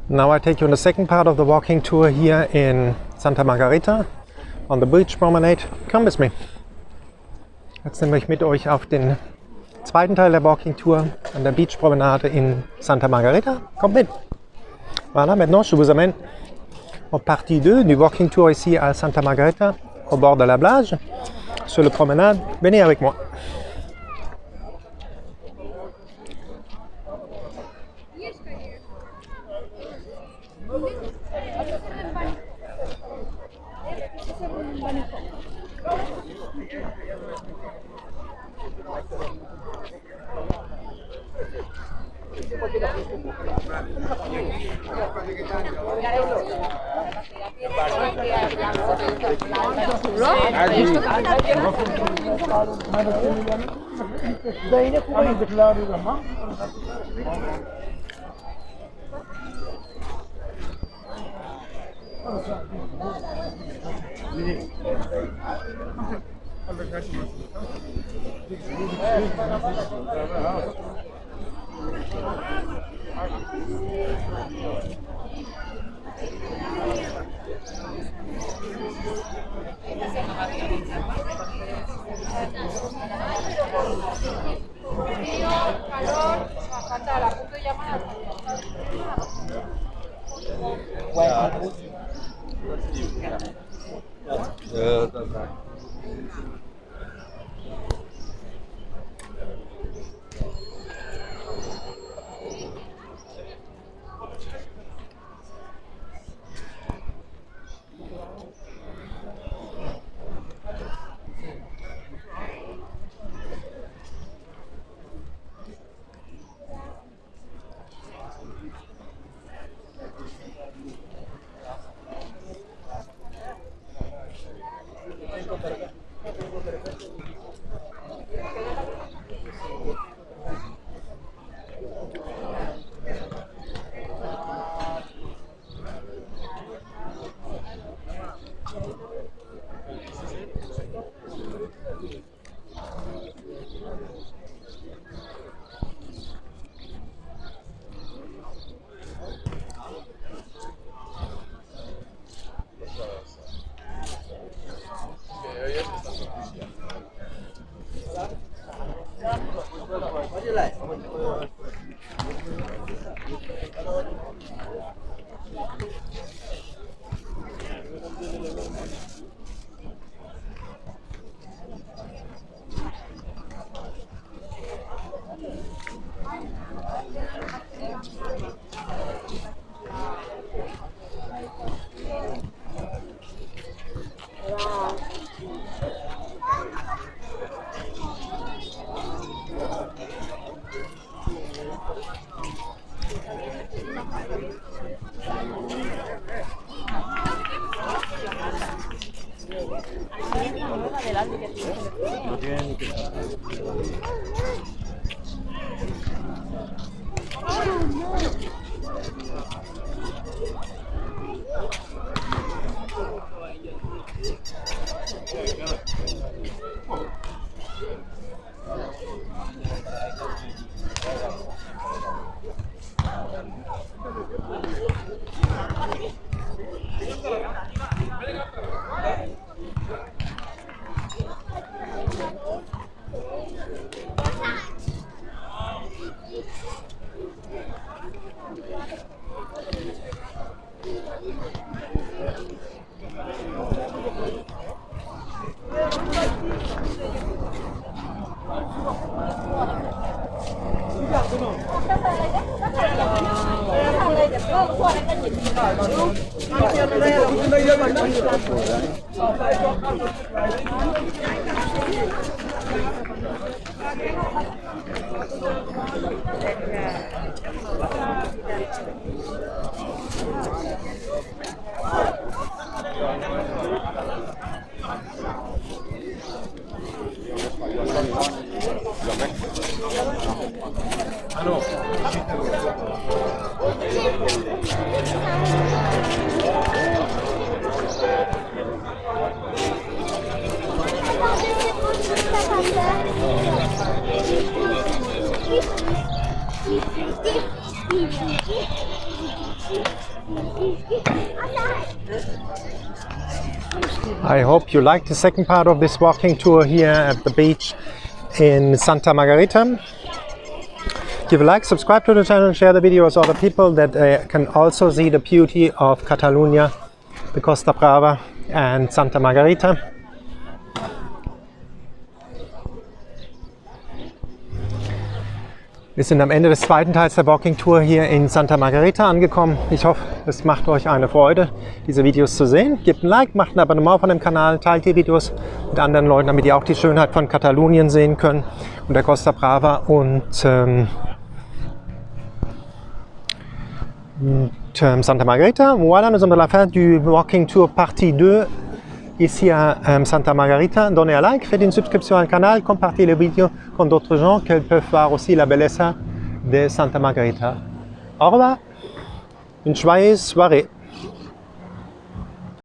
Now I take you on the second part of the walking tour here in Santa Margarita on the beach promenade. Come with me. Jetzt nehme ich mit euch auf den zweiten Teil der Walking Tour an der Beach Promenade in Santa Margarita. Kommt mit. Voilà, maintenant je vous amène en partie 2 du Walking Tour ici à Santa Margarita, au bord de la plage, sur la promenade. Venez avec moi. I hope you like the second part of this walking tour here at the beach in Santa Margarita. Give a like, subscribe to the channel, share the video with other people that can also see the beauty of Catalonia, the Costa Brava and Santa Margarita. Wir sind am Ende des zweiten Teils der Walking Tour hier in Santa Margarita angekommen. Ich hoffe, es macht euch eine Freude, diese Videos zu sehen. Gebt ein Like, macht ein Abonnement von dem Kanal, teilt die Videos mit anderen Leuten, damit ihr auch die Schönheit von Katalonien sehen könnt und der Costa Brava und Santa Margarita. Voilà, nous sommes à la fin du Walking Tour partie 2 ici à Santa Margarita. Donnez un like, faites une subscription au canal, compartez les vidéos avec d'autres gens qui peuvent voir aussi la belleza de Santa Margarita. Au revoir, une joyeuse soirée.